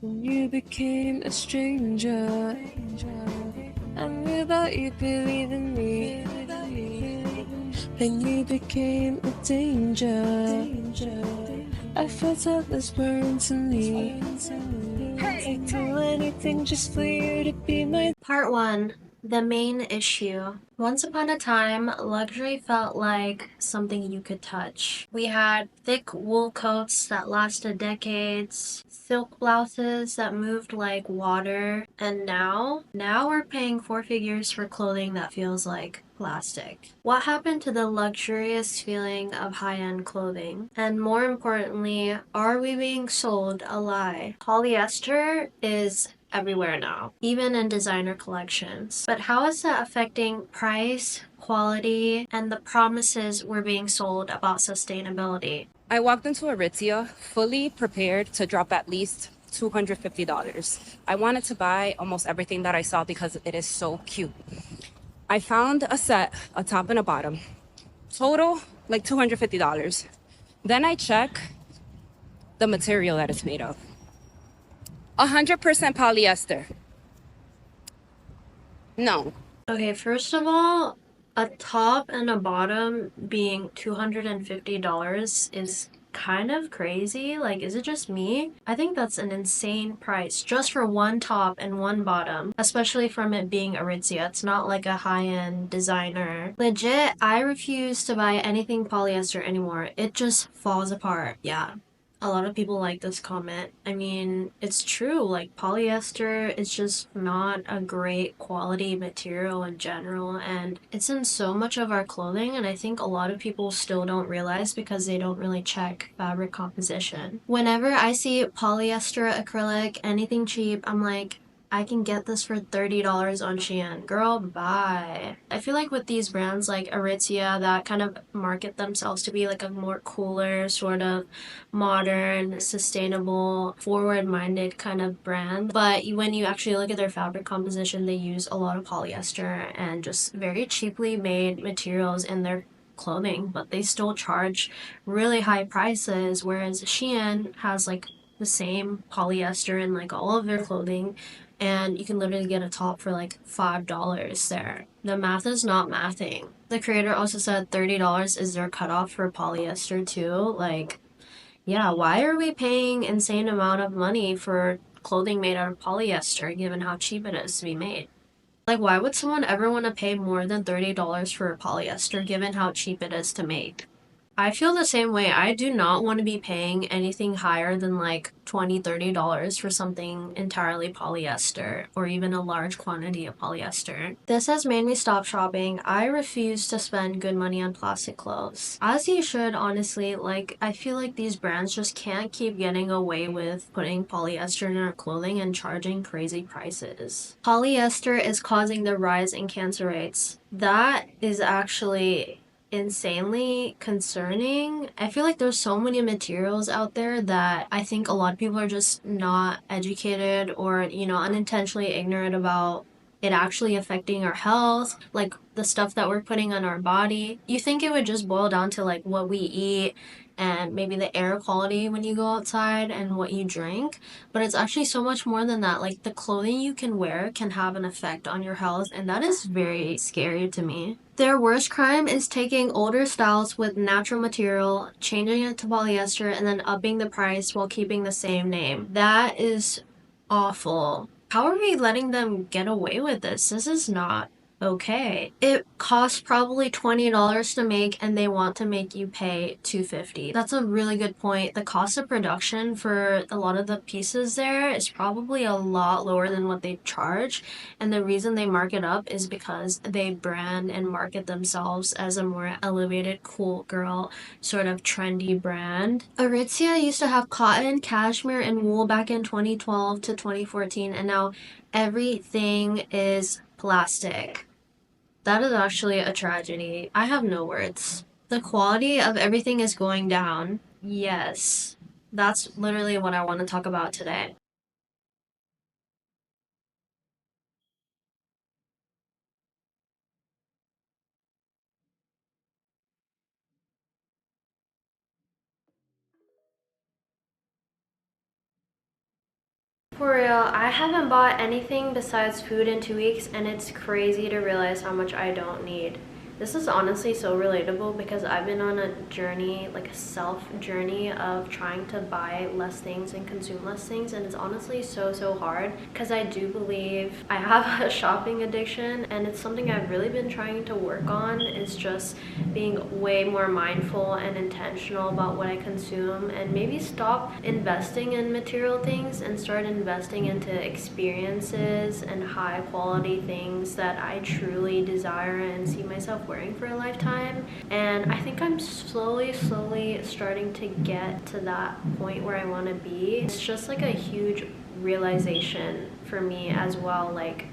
when you became a stranger, and without you believing me, then you became a danger. I felt all this burn to me. I'd do anything just for you to be my. Part 1. The main issue. Once upon a time, luxury felt like something you could touch. We had thick wool coats that lasted decades, silk blouses that moved like water, and now we're paying four figures for clothing that feels like plastic. What happened to the luxurious feeling of high-end clothing? And more importantly, are we being sold a lie? Polyester is everywhere now, even in designer collections. But how is that affecting price, quality, and the promises we're being sold about sustainability? I walked into Aritzia fully prepared to drop at least $250. I wanted to buy almost everything that I saw because it is so cute. I found a set, a top and a bottom, total like $250. Then I check the material that it's made of. 100% polyester. No. Okay, first of all, a top and a bottom being $250 is kind of crazy. Like, is it just me? I think that's an insane price just for one top and one bottom, especially from it being Aritzia. It's not like a high-end designer. Legit, I refuse to buy anything polyester anymore. It just falls apart. Yeah. A lot of people like this comment. I mean, it's true. Like, polyester is just not a great quality material in general, and it's in so much of our clothing, and I think a lot of people still don't realize because they don't really check fabric composition. Whenever I see polyester, acrylic, anything cheap, I'm like, I can get this for $30 on Shein. Girl, bye. I feel like with these brands like Aritzia that kind of market themselves to be like a more cooler, sort of modern, sustainable, forward-minded kind of brand. But when you actually look at their fabric composition, they use a lot of polyester and just very cheaply made materials in their clothing, but they still charge really high prices, whereas Shein has like the same polyester in like all of their clothing, and you can literally get a top for like $5 there. The math is not mathing. The creator also said $30 is their cutoff for polyester too. Like, yeah, why are we paying insane amount of money for clothing made out of polyester given how cheap it is to be made? Like, why would someone ever want to pay more than $30 for polyester given how cheap it is to make? I feel the same way. I do not want to be paying anything higher than like $20, $30 for something entirely polyester or even a large quantity of polyester. This has made me stop shopping. I refuse to spend good money on plastic clothes. As you should, honestly. Like, I feel like these brands just can't keep getting away with putting polyester in our clothing and charging crazy prices. Polyester is causing the rise in cancer rates. That is actually insanely concerning. I feel like there's so many materials out there that I think a lot of people are just not educated or, unintentionally ignorant about it actually affecting our health, like the stuff that we're putting on our body. You think it would just boil down to like what we eat and maybe the air quality when you go outside and what you drink, but it's actually so much more than that. Like, the clothing you can wear can have an effect on your health, and that is very scary to me. Their worst crime is taking older styles with natural material, changing it to polyester, and then upping the price while keeping the same name. That is awful. How are we letting them get away with this? This is not okay. It costs probably $20 to make and they want to make you pay $250. That's a really good point. The cost of production for a lot of the pieces there is probably a lot lower than what they charge, and the reason they mark it up is because they brand and market themselves as a more elevated, cool girl, sort of trendy brand. Aritzia used to have cotton, cashmere, and wool back in 2012 to 2014, and now everything is plastic. That is actually a tragedy. I have no words. The quality of everything is going down. Yes. That's literally what I want to talk about today. For real, I haven't bought anything besides food in 2 weeks, and it's crazy to realize how much I don't need. This is honestly so relatable because I've been on a journey, like a self journey of trying to buy less things and consume less things, and it's honestly so hard because I do believe I have a shopping addiction, and it's something I've really been trying to work on. Is just being way more mindful and intentional about what I consume, and maybe stop investing in material things and start investing into experiences and high quality things that I truly desire and see myself wearing for a lifetime. And I think I'm slowly starting to get to that point where I want to be. It's just like a huge realization for me as well, like,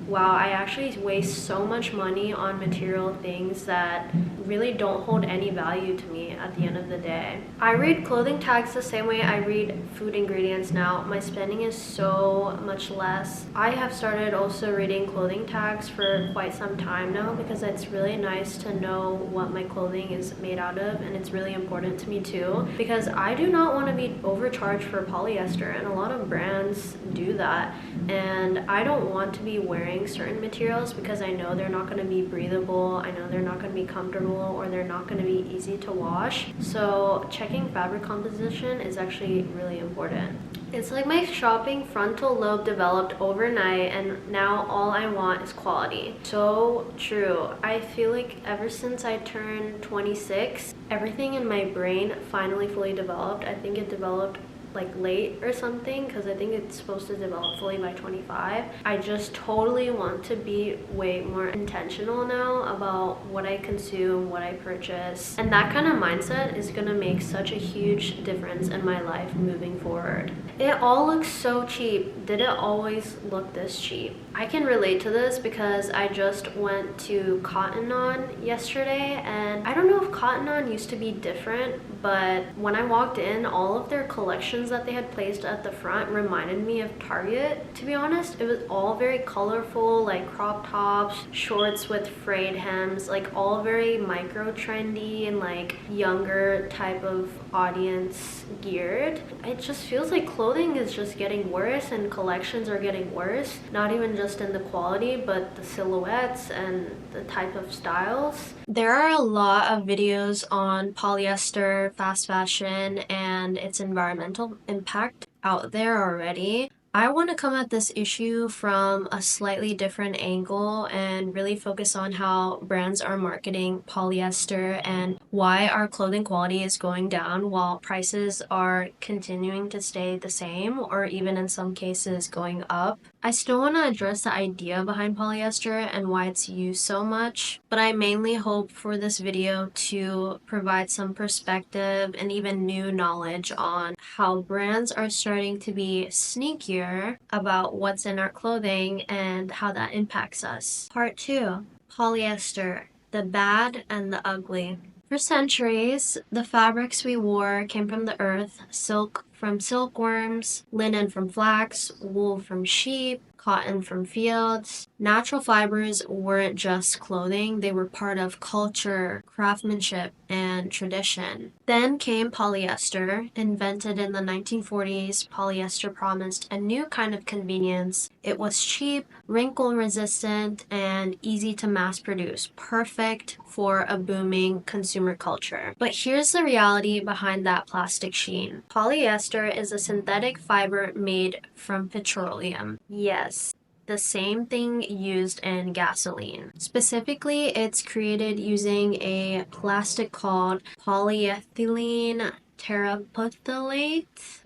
wow, I actually waste so much money on material things that really don't hold any value to me at the end of the day. I read clothing tags the same way I read food ingredients now. My spending is so much less. I have started also reading clothing tags for quite some time now because it's really nice to know what my clothing is made out of, and it's really important to me too because I do not want to be overcharged for polyester, and a lot of brands do that, and I don't want to be wearing certain materials because I know they're not going to be breathable, I know they're not going to be comfortable, or they're not going to be easy to wash. So checking fabric composition is actually really important. It's like my shopping frontal lobe developed overnight, and now all I want is quality. So true. I feel like ever since I turned 26, everything in my brain finally fully developed. I think it developed like late or something because I think it's supposed to develop fully by 25. I just totally want to be way more intentional now about what I consume, what I purchase, and that kind of mindset is gonna make such a huge difference in my life moving forward. It all looks so cheap. Did it always look this cheap? I can relate to this because I just went to Cotton On yesterday, and I don't know if Cotton On used to be different, but when I walked in, all of their collections that they had placed at the front reminded me of Target, to be honest. It was all very colorful, like crop tops, shorts with frayed hems, like all very micro trendy and like younger type of audience geared. It just feels like clothing is just getting worse and collections are getting worse, not even just in the quality but the silhouettes and the type of styles. There are a lot of videos on polyester, fast fashion, and its environmental impact out there already. I want to come at this issue from a slightly different angle and really focus on how brands are marketing polyester and why our clothing quality is going down while prices are continuing to stay the same or even in some cases going up. I still want to address the idea behind polyester and why it's used so much, but I mainly hope for this video to provide some perspective and even new knowledge on how brands are starting to be sneakier about what's in our clothing and how that impacts us. Part 2. Polyester, the bad and the ugly. For centuries, the fabrics we wore came from the earth: silk from silkworms, linen from flax, wool from sheep, cotton from fields. Natural fibers weren't just clothing, they were part of culture, craftsmanship, and tradition. Then came polyester. Invented in the 1940s, polyester promised a new kind of convenience. It was cheap, wrinkle-resistant, and easy to mass produce, perfect for a booming consumer culture. But here's the reality behind that plastic sheen. Polyester is a synthetic fiber made from petroleum. Yes, the same thing used in gasoline. Specifically, it's created using a plastic called polyethylene terephthalate.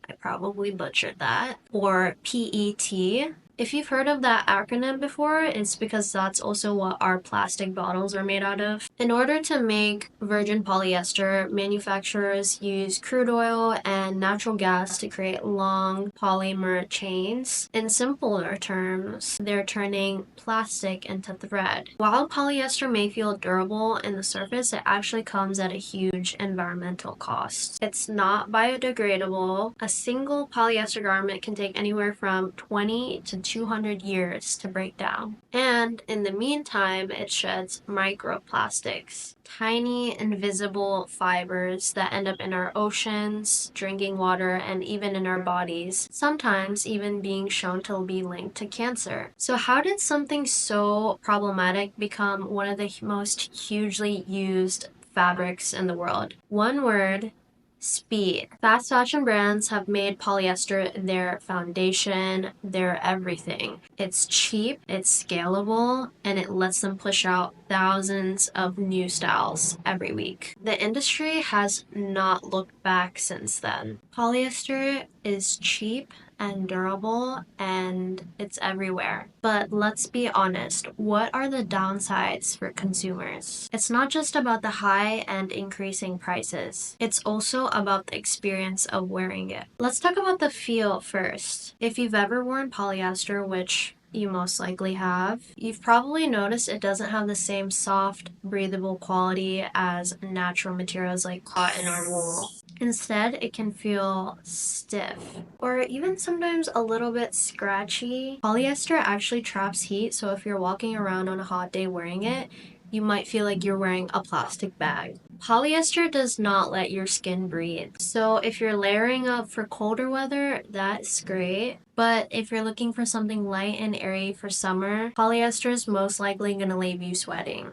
I probably butchered that. Or PET. If you've heard of that acronym before, it's because that's also what our plastic bottles are made out of. In order to make virgin polyester, manufacturers use crude oil and natural gas to create long polymer chains. In simpler terms, they're turning plastic into thread. While polyester may feel durable in the surface, it actually comes at a huge environmental cost. It's not biodegradable. A single polyester garment can take anywhere from 20 to 200 years to break down. And in the meantime, it sheds microplastics, tiny invisible fibers that end up in our oceans, drinking water, and even in our bodies, sometimes even being shown to be linked to cancer. So how did something so problematic become one of the most hugely used fabrics in the world? One word: speed. Fast fashion brands have made polyester their foundation, their everything. It's cheap, it's scalable, and it lets them push out thousands of new styles every week. The industry has not looked back since then. Polyester is cheap and durable, and it's everywhere. But let's be honest, what are the downsides for consumers? It's not just about the high and increasing prices. It's also about the experience of wearing it. Let's talk about the feel first. If you've ever worn polyester, which you most likely have, you've probably noticed it doesn't have the same soft, breathable quality as natural materials like cotton or wool. Instead, it can feel stiff or even sometimes a little bit scratchy. Polyester actually traps heat, so if you're walking around on a hot day wearing it, you might feel like you're wearing a plastic bag. Polyester does not let your skin breathe. So if you're layering up for colder weather, that's great. But if you're looking for something light and airy for summer, polyester is most likely going to leave you sweating.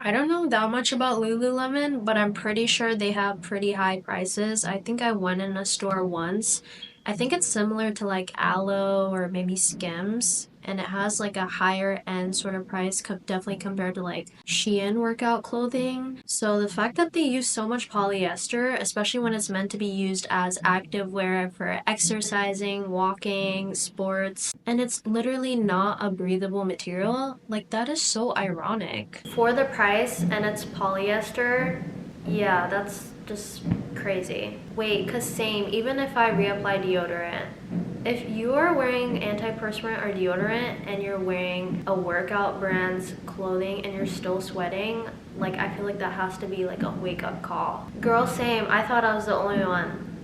I don't know that much about Lululemon, but I'm pretty sure they have pretty high prices. I think I went in a store once. I think it's similar to like Aloe or maybe Skims, and it has like a higher end sort of price, definitely compared to like Shein workout clothing. So the fact that they use so much polyester, especially when it's meant to be used as active wear for exercising, walking, sports, and it's literally not a breathable material, like that is so ironic. For the price and it's polyester, yeah, that's just crazy. Wait, cause same, even if I reapply deodorant, if you are wearing antiperspirant or deodorant and you're wearing a workout brand's clothing and you're still sweating, like I feel like that has to be like a wake up call. Girl, same, I thought I was the only one.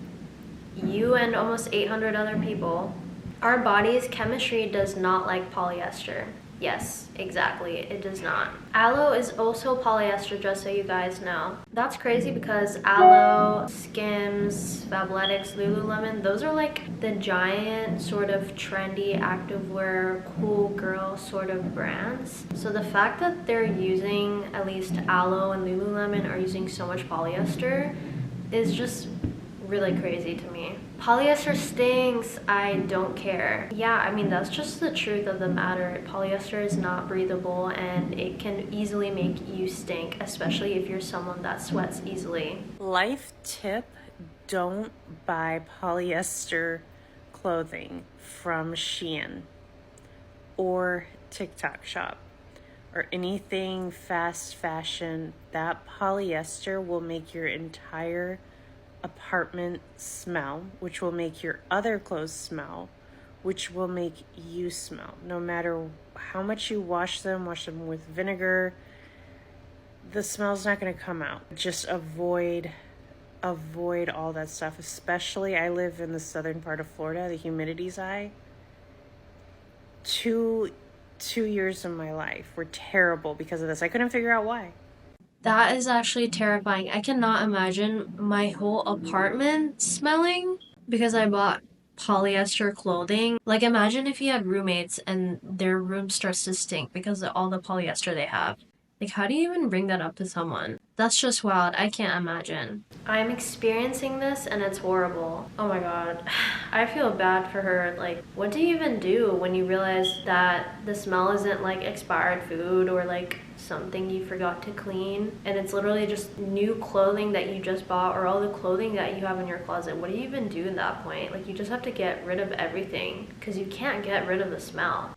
You and almost 800 other people. Our body's chemistry does not like polyester. Yes, exactly, it does not. Aloe is also polyester, just so you guys know. That's crazy because Aloe, Skims, Fabletics, Lululemon, those are like the giant sort of trendy activewear, cool girl sort of brands. So the fact that they're using, at least Aloe and Lululemon are using so much polyester is just really crazy to me. Polyester stinks, I don't care. Yeah, I mean, that's just the truth of the matter. Polyester is not breathable and it can easily make you stink, especially if you're someone that sweats easily. Life tip: don't buy polyester clothing from Shein or TikTok shop or anything fast fashion. That polyester will make your entire apartment smell, which will make your other clothes smell, which will make you smell. No matter how much you wash them with vinegar, the smell's not going to come out. Just avoid all that stuff. Especially, I live in the southern part of Florida. The humidity's high. 2 years of my life were terrible because of this. I couldn't figure out why. That is actually terrifying. I cannot imagine my whole apartment smelling because I bought polyester clothing. Like, imagine if you had roommates and their room starts to stink because of all the polyester they have. Like, how do you even bring that up to someone? That's just wild. I can't imagine. I'm experiencing this and it's horrible. Oh my god. I feel bad for her. Like, what do you even do when you realize that the smell isn't like expired food or like something you forgot to clean, and it's literally just new clothing that you just bought or all the clothing that you have in your closet? What do you even do at that point? Like, you just have to get rid of everything because you can't get rid of the smell.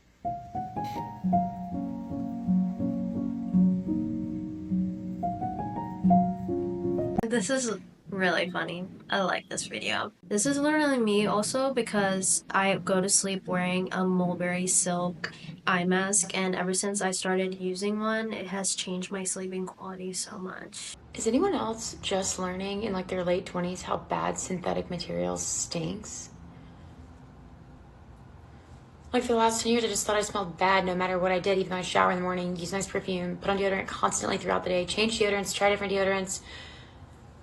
This is really funny. I like this video. This is literally me also because I go to sleep wearing a mulberry silk eye mask, and ever since I started using one, it has changed my sleeping quality so much. Is anyone else just learning in like their late 20s how bad synthetic materials stinks? Like for the last 10 years, I just thought I smelled bad no matter what I did, even though I shower in the morning, use nice perfume, put on deodorant constantly throughout the day, change deodorants, try different deodorants,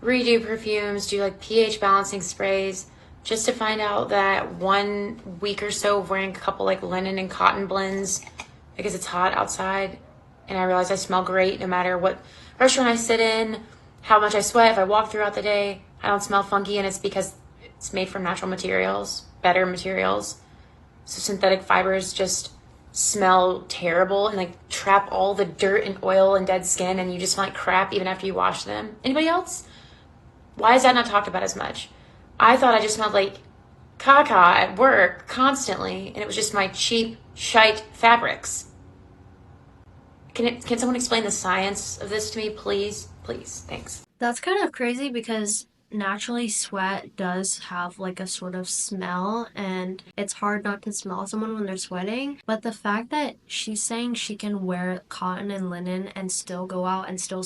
redo perfumes, do like pH balancing sprays, just to find out that 1 week or so of wearing a couple like linen and cotton blends because it's hot outside, and I realized I smell great no matter what restaurant I sit in, how much I sweat, if I walk throughout the day, I don't smell funky, and it's because it's made from natural materials, better materials. So synthetic fibers just smell terrible and like trap all the dirt and oil and dead skin, and you just smell like crap even after you wash them. Anybody else? Why is that not talked about as much? I thought I just smelled like caca at work constantly, and it was just my cheap, shite fabrics. Can someone explain the science of this to me, please? Please, thanks. That's kind of crazy because naturally sweat does have like a sort of smell, and it's hard not to smell someone when they're sweating. But the fact that she's saying she can wear cotton and linen and still go out and still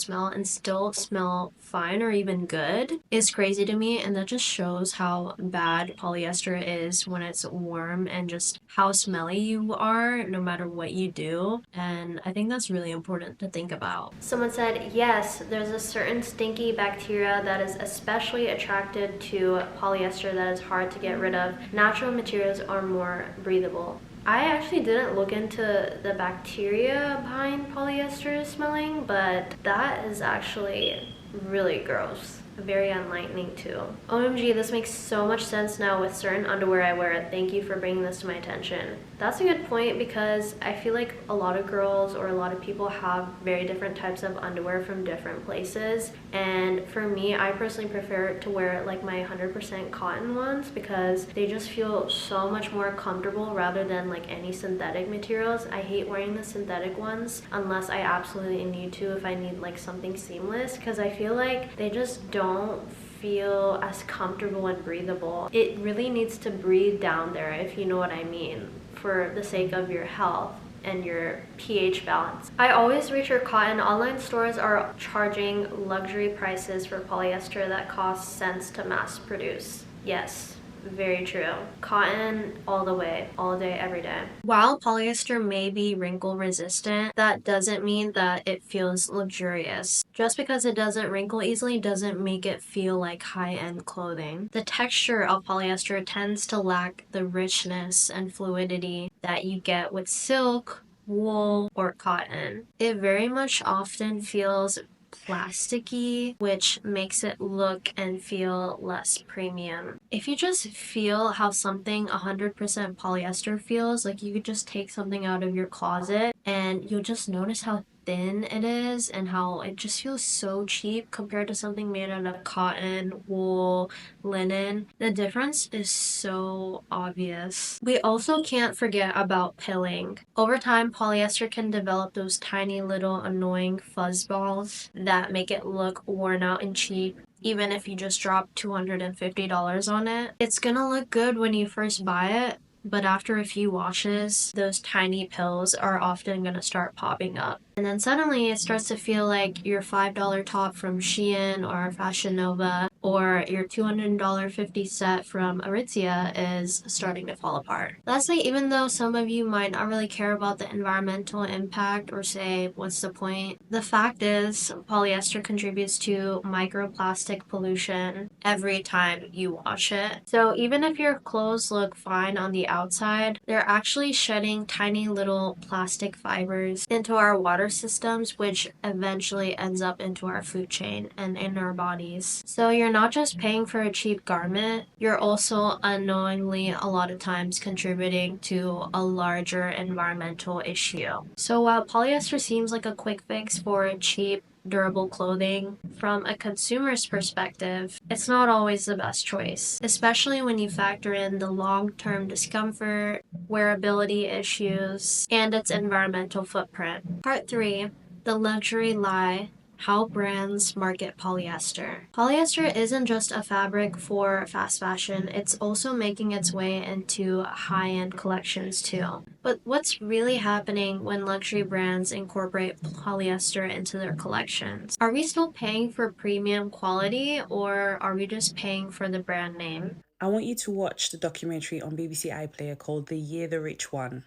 smell fine or even good is crazy to me, and that just shows how bad polyester is when it's warm and just how smelly you are no matter what you do. And I think that's really important to think about. Someone said, yes, there's a certain stinky bacteria that is especially attracted to polyester that is hard to get rid of. Natural materials are more breathable. I actually didn't look into the bacteria behind polyester smelling, but that is actually really gross. Very enlightening too. OMG, this makes so much sense now with certain underwear I wear. Thank you for bringing this to my attention. That's a good point, because I feel like a lot of girls or a lot of people have very different types of underwear from different places. And for me, I personally prefer to wear like my 100% cotton ones because they just feel so much more comfortable rather than like any synthetic materials. I hate wearing the synthetic ones unless I absolutely need to, if I need like something seamless, because I feel like they just don't feel as comfortable and breathable. It really needs to breathe down there, if you know what I mean, for the sake of your health and your pH balance. I always reach your cotton. Online stores are charging luxury prices for polyester that costs cents to mass produce. Yes, very true. Cotton all the way, all day, every day. While polyester may be wrinkle resistant, that doesn't mean that it feels luxurious. Just because it doesn't wrinkle easily doesn't make it feel like high-end clothing. The texture of polyester tends to lack the richness and fluidity that you get with silk, wool, or cotton. It very much often feels plasticky, which makes it look and feel less premium. If you just feel how something 100% polyester feels, like you could just take something out of your closet and you'll just notice how thin it is and how it just feels so cheap compared to something made out of cotton, wool, linen. The difference is so obvious. We also can't forget about pilling. Over time, polyester can develop those tiny little annoying fuzz balls that make it look worn out and cheap. Even if you just drop $250 on it, it's gonna look good when you first buy it, but after a few washes, those tiny pills are often going to start popping up. And then suddenly it starts to feel like your $5 top from Shein or Fashion Nova or your $200 50 set from Aritzia is starting to fall apart. Lastly, even though some of you might not really care about the environmental impact or say, what's the point? The fact is, polyester contributes to microplastic pollution every time you wash it. So even if your clothes look fine on the outside, they're actually shedding tiny little plastic fibers into our water systems, which eventually ends up into our food chain and in our bodies. So you're not just paying for a cheap garment, you're also unknowingly a lot of times contributing to a larger environmental issue. So while polyester seems like a quick fix for cheap, durable clothing, from a consumer's perspective, it's not always the best choice, especially when you factor in the long-term discomfort, wearability issues, and its environmental footprint. Part 3, the luxury lie how brands market polyester. Polyester isn't just a fabric for fast fashion, it's also making its way into high-end collections too. But what's really happening when luxury brands incorporate polyester into their collections? Are we still paying for premium quality, or are we just paying for the brand name? I want you to watch the documentary on BBC iPlayer called The Year the Rich Won.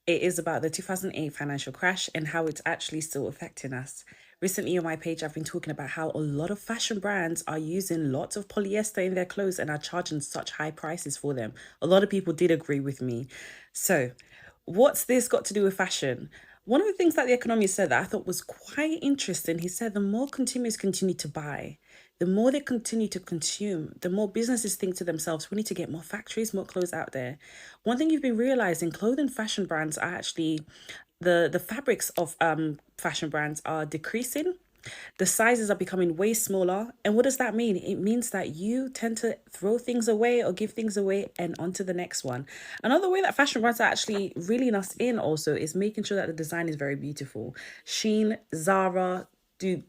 It is about the 2008 financial crash and how it's actually still affecting us. Recently on my page, I've been talking about how a lot of fashion brands are using lots of polyester in their clothes and are charging such high prices for them. A lot of people did agree with me. So, what's this got to do with fashion? One of the things that the economist said that I thought was quite interesting, he said the more consumers continue to buy, the more they continue to consume, the more businesses think to themselves, we need to get more factories, more clothes out there. One thing you've been realizing, clothing fashion brands are actually, the fabrics of fashion brands are decreasing. The sizes are becoming way smaller. And what does that mean? It means that you tend to throw things away or give things away and on to the next one. Another way that fashion brands are actually reeling us in also is making sure that the design is very beautiful. Shein, Zara do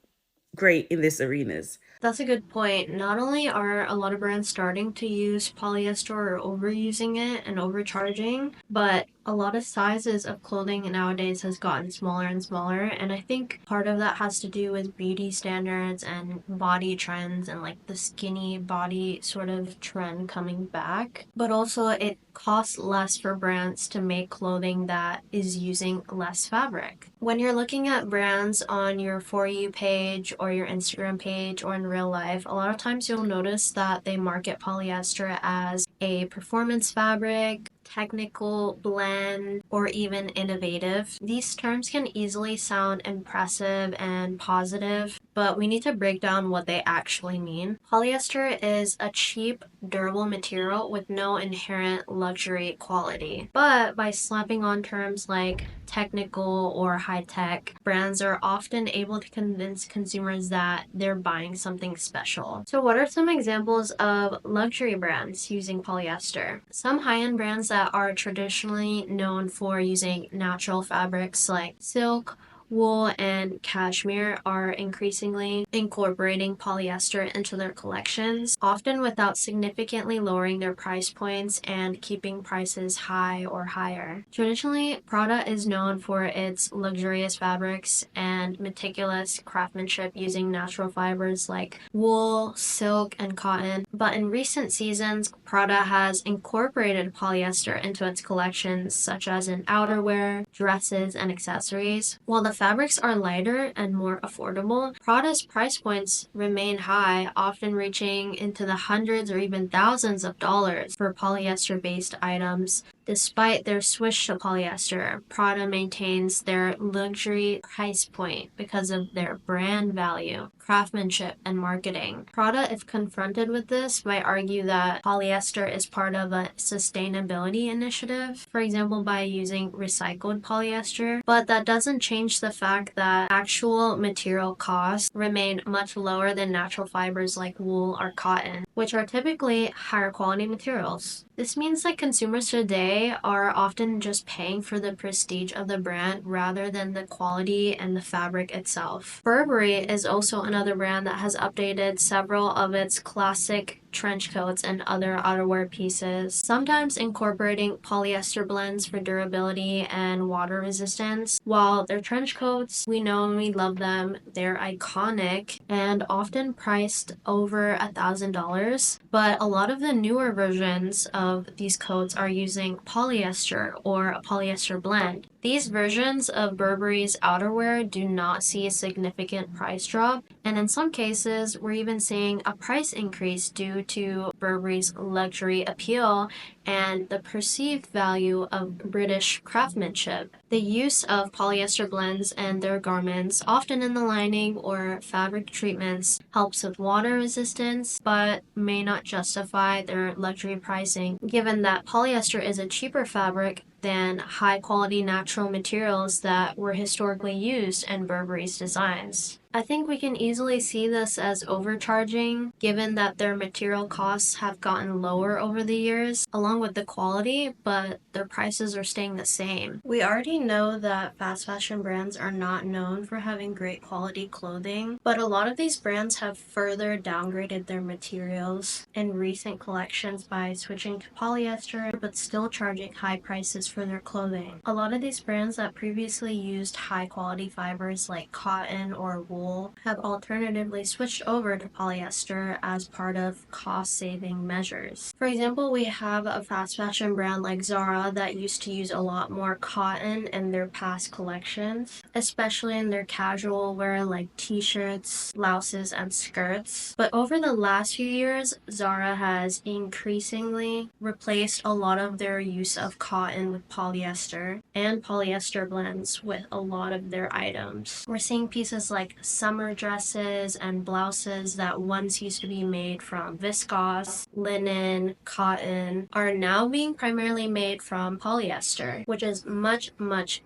great in these arenas. That's a good point. Not only are a lot of brands starting to use polyester or overusing it and overcharging, but a lot of sizes of clothing nowadays has gotten smaller and smaller, and I think part of that has to do with beauty standards and body trends and like the skinny body sort of trend coming back. But also it costs less for brands to make clothing that is using less fabric. When you're looking at brands on your For You page or your Instagram page or in real life, a lot of times you'll notice that they market polyester as a performance fabric, technical, blend, or even innovative. These terms can easily sound impressive and positive, but we need to break down what they actually mean. Polyester is a cheap, durable material with no inherent luxury quality. But by slapping on terms like technical or high-tech, brands are often able to convince consumers that they're buying something special. So what are some examples of luxury brands using polyester? Some high-end brands that are traditionally known for using natural fabrics like silk, wool, and cashmere are increasingly incorporating polyester into their collections, often without significantly lowering their price points and keeping prices high or higher. Traditionally, Prada is known for its luxurious fabrics and meticulous craftsmanship using natural fibers like wool, silk, and cotton, but in recent seasons, Prada has incorporated polyester into its collections, such as in outerwear, dresses, and accessories. While the fabrics are lighter and more affordable, Prada's price points remain high, often reaching into the hundreds or even thousands of dollars for polyester-based items. Despite their switch to polyester, Prada maintains their luxury price point because of their brand value, craftsmanship, and marketing. Prada, if confronted with this, might argue that polyester is part of a sustainability initiative, for example, by using recycled polyester, but that doesn't change the fact that actual material costs remain much lower than natural fibers like wool or cotton, which are typically higher quality materials. This means that consumers today are often just paying for the prestige of the brand rather than the quality and the fabric itself. Burberry is also another brand that has updated several of its classic trench coats and other outerwear pieces, sometimes incorporating polyester blends for durability and water resistance. While their trench coats, we know and we love them, they're iconic and often priced over $1,000, but a lot of the newer versions of these coats are using polyester or a polyester blend. These versions of Burberry's outerwear do not see a significant price drop, and in some cases, we're even seeing a price increase due to Burberry's luxury appeal and the perceived value of British craftsmanship. The use of polyester blends and their garments, often in the lining or fabric treatments, helps with water resistance, but may not justify their luxury pricing, given that polyester is a cheaper fabric than high quality natural materials that were historically used in Burberry's designs. I think we can easily see this as overcharging, given that their material costs have gotten lower over the years, along with the quality, but their prices are staying the same. We already know that fast fashion brands are not known for having great quality clothing, but a lot of these brands have further downgraded their materials in recent collections by switching to polyester, but still charging high prices for their clothing. A lot of these brands that previously used high quality fibers like cotton or wool have alternatively switched over to polyester as part of cost-saving measures. For example, we have a fast fashion brand like Zara that used to use a lot more cotton in their past collections, especially in their casual wear like t-shirts, blouses, and skirts. But over the last few years, Zara has increasingly replaced a lot of their use of cotton with polyester and polyester blends with a lot of their items. We're seeing pieces like summer dresses and blouses that once used to be made from viscose, linen, cotton are now being primarily made from polyester, which is much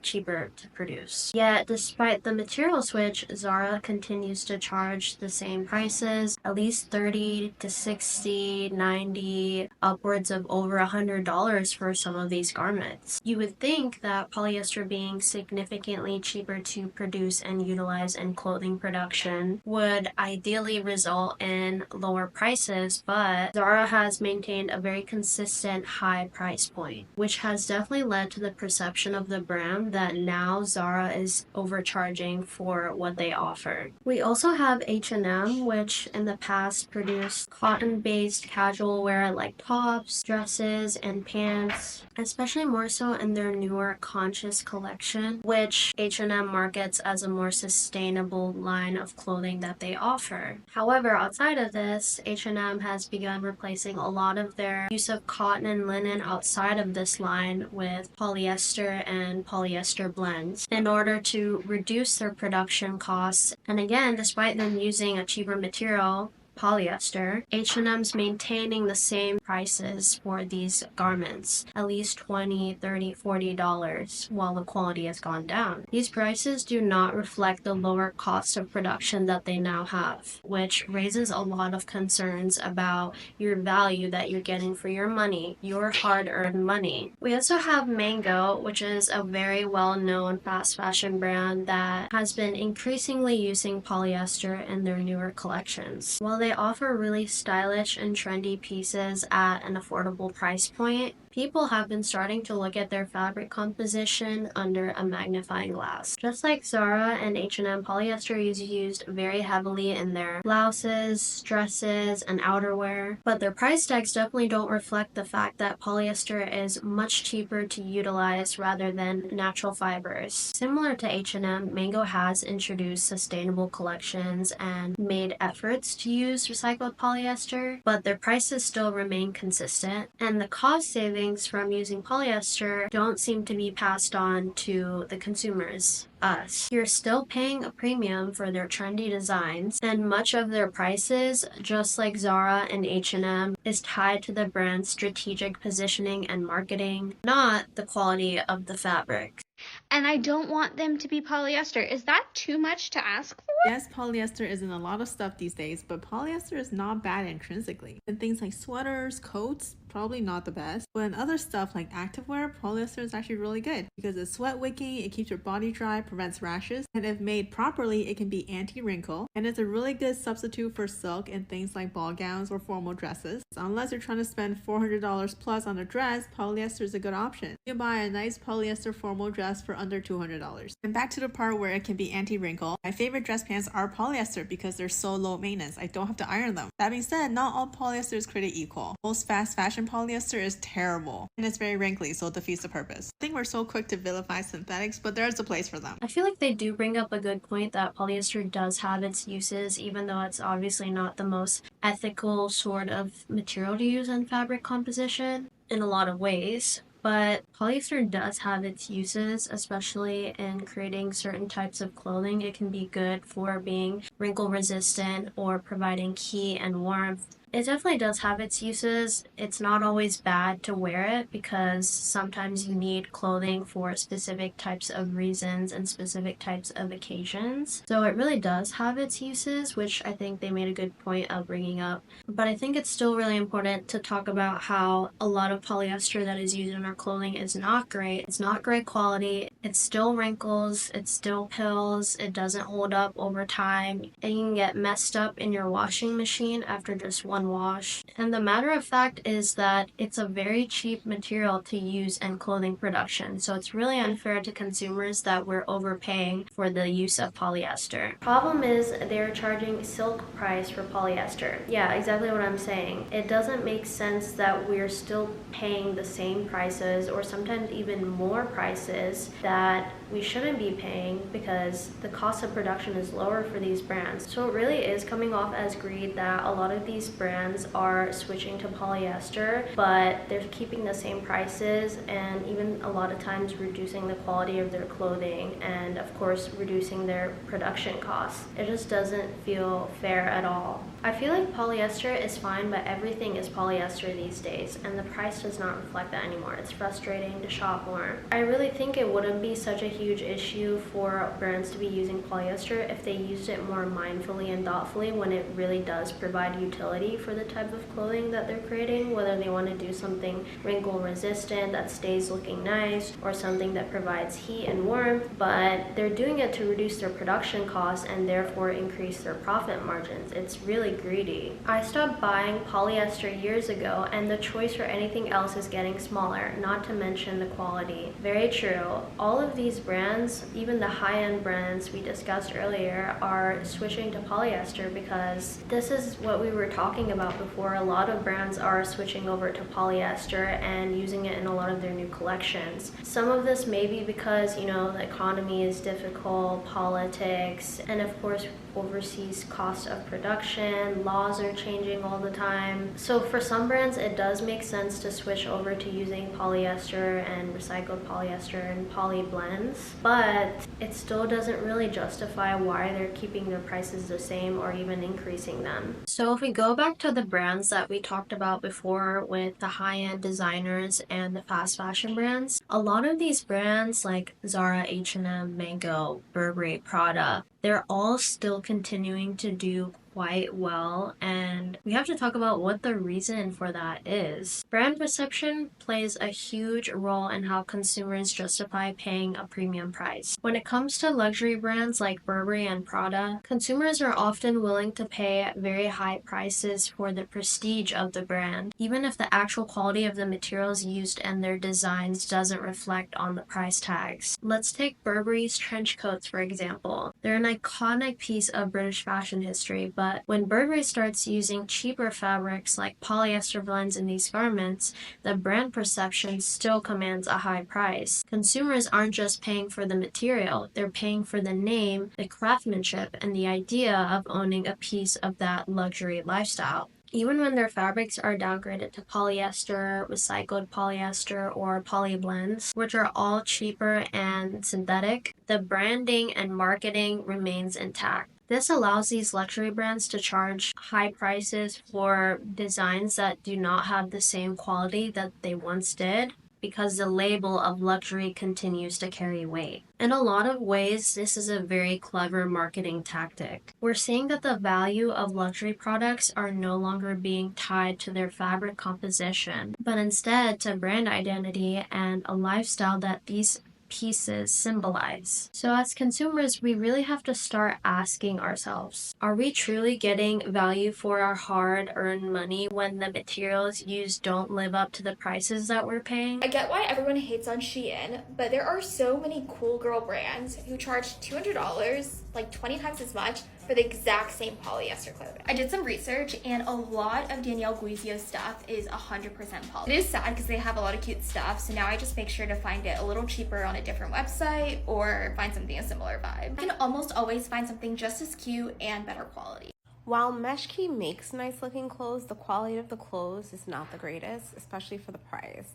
cheaper to produce. Yet, despite the material switch, Zara continues to charge the same prices, at least $30 to $60, $90, upwards of over $100 for some of these garments. You would think that polyester being significantly cheaper to produce and utilize in clothing production would ideally result in lower prices, but Zara has maintained a very consistent high price point, which has definitely led to the perception of the brand that now Zara is overcharging for what they offer. We also have H&M, which in the past produced cotton-based casual wear like tops, dresses, and pants, especially more so in their newer Conscious collection, which H&M markets as a more sustainable line of clothing that they offer. However, outside of this, H&M has begun replacing a lot of their use of cotton and linen outside of this line with polyester and polyester blends in order to reduce their production costs. And again, despite them using a cheaper material, polyester, H&M's maintaining the same prices for these garments, at least $20, $30, $40, while the quality has gone down. These prices do not reflect the lower cost of production that they now have, which raises a lot of concerns about your value that you're getting for your money, your hard-earned money. We also have Mango, which is a very well-known fast fashion brand that has been increasingly using polyester in their newer collections. While they offer really stylish and trendy pieces at an affordable price point, people have been starting to look at their fabric composition under a magnifying glass. Just like Zara and H&M, polyester is used very heavily in their blouses, dresses, and outerwear, but their price tags definitely don't reflect the fact that polyester is much cheaper to utilize rather than natural fibers. Similar to H&M, Mango has introduced sustainable collections and made efforts to use recycled polyester, but their prices still remain consistent, and the cost savings from using polyester don't seem to be passed on to the consumers, us. You're still paying a premium for their trendy designs, and much of their prices, just like Zara and H&M, is tied to the brand's strategic positioning and marketing, not the quality of the fabric. And I don't want them to be polyester. Is that too much to ask for? Yes, polyester is in a lot of stuff these days, but polyester is not bad intrinsically. In things like sweaters, coats, probably not the best. But in other stuff like activewear, polyester is actually really good because it's sweat wicking, it keeps your body dry, prevents rashes, and if made properly, it can be anti-wrinkle, and it's a really good substitute for silk in things like ball gowns or formal dresses. So unless you're trying to spend $400 plus on a dress, polyester is a good option. You can buy a nice polyester formal dress for under $200. And back to the part where it can be anti-wrinkle, my favorite dress pants are polyester because they're so low maintenance. I don't have to iron them. That being said, not all polyester is created equal. Most fast fashion polyester is terrible and it's very wrinkly, so it defeats the purpose. I think we're so quick to vilify synthetics, but there's a place for them. I feel like they do bring up a good point that polyester does have its uses, even though it's obviously not the most ethical sort of material to use in fabric composition in a lot of ways. But polyester does have its uses, especially in creating certain types of clothing. It can be good for being wrinkle resistant or providing heat and warmth It definitely does have its uses. It's not always bad to wear it because sometimes you need clothing for specific types of reasons and specific types of occasions. So it really does have its uses, which I think they made a good point of bringing up. But I think it's still really important to talk about how a lot of polyester that is used in our clothing is not great. It's not great quality. It still wrinkles. It still pills. It doesn't hold up over time. And you can get messed up in your washing machine after just one wash. And the matter of fact is that it's a very cheap material to use in clothing production. So it's really unfair to consumers that we're overpaying for the use of polyester. Problem is they're charging silk price for polyester. Yeah, exactly what I'm saying. It doesn't make sense that we're still paying the same prices or sometimes even more prices that we shouldn't be paying because the cost of production is lower for these brands. So it really is coming off as greed that a lot of these brands are switching to polyester, but they're keeping the same prices and even a lot of times reducing the quality of their clothing and of course reducing their production costs. It just doesn't feel fair at all. I feel like polyester is fine, but everything is polyester these days, and the price does not reflect that anymore. It's frustrating to shop more. I really think it wouldn't be such a huge issue for brands to be using polyester if they used it more mindfully and thoughtfully when it really does provide utility for the type of clothing that they're creating, whether they want to do something wrinkle resistant that stays looking nice or something that provides heat and warmth, but they're doing it to reduce their production costs and therefore increase their profit margins. It's really greedy. I stopped buying polyester years ago and the choice for anything else is getting smaller, not to mention the quality. Very true. All of these brands, even the high-end brands we discussed earlier, are switching to polyester because this is what we were talking about before. A lot of brands are switching over to polyester and using it in a lot of their new collections. Some of this may be because, you know, the economy is difficult, politics, and of course overseas cost of production, laws are changing all the time. So for some brands it does make sense to switch over to using polyester and recycled polyester and poly blends, but it still doesn't really justify why they're keeping their prices the same or even increasing them. So if we go back to the brands that we talked about before with the high-end designers and the fast fashion brands, a lot of these brands like Zara, H&M, Mango, Burberry, Prada, they're all still continuing to do quite well, and we have to talk about what the reason for that is. Brand perception plays a huge role in how consumers justify paying a premium price. When it comes to luxury brands like Burberry and Prada, consumers are often willing to pay very high prices for the prestige of the brand, even if the actual quality of the materials used and their designs doesn't reflect on the price tags. Let's take Burberry's trench coats for example. They're an iconic piece of British fashion history, but when Burberry starts using cheaper fabrics like polyester blends in these garments, the brand perception still commands a high price. Consumers aren't just paying for the material, they're paying for the name, the craftsmanship, and the idea of owning a piece of that luxury lifestyle. Even when their fabrics are downgraded to polyester, recycled polyester, or poly blends, which are all cheaper and synthetic, the branding and marketing remains intact. This allows these luxury brands to charge high prices for designs that do not have the same quality that they once did, because the label of luxury continues to carry weight. In a lot of ways, this is a very clever marketing tactic. We're seeing that the value of luxury products are no longer being tied to their fabric composition, but instead to brand identity and a lifestyle that these pieces symbolize. So as consumers, we really have to start asking ourselves, are we truly getting value for our hard-earned money when the materials used don't live up to the prices that we're paying? I get why everyone hates on Shein, but there are so many cool girl brands who charge $200, like 20 times as much, for the exact same polyester clothing. I did some research and a lot of Danielle Guizio's stuff is 100% poly. It is sad because they have a lot of cute stuff, so now I just make sure to find it a little cheaper on a different website or find something a similar vibe. I can almost always find something just as cute and better quality. While Meshki makes nice looking clothes, the quality of the clothes is not the greatest, especially for the price.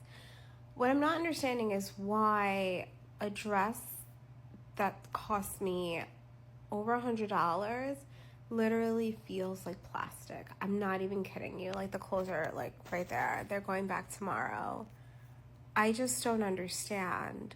What I'm not understanding is why a dress that cost me over $100 literally feels like plastic. I'm not even kidding you. Like, the clothes are like right there. They're going back tomorrow. I just don't understand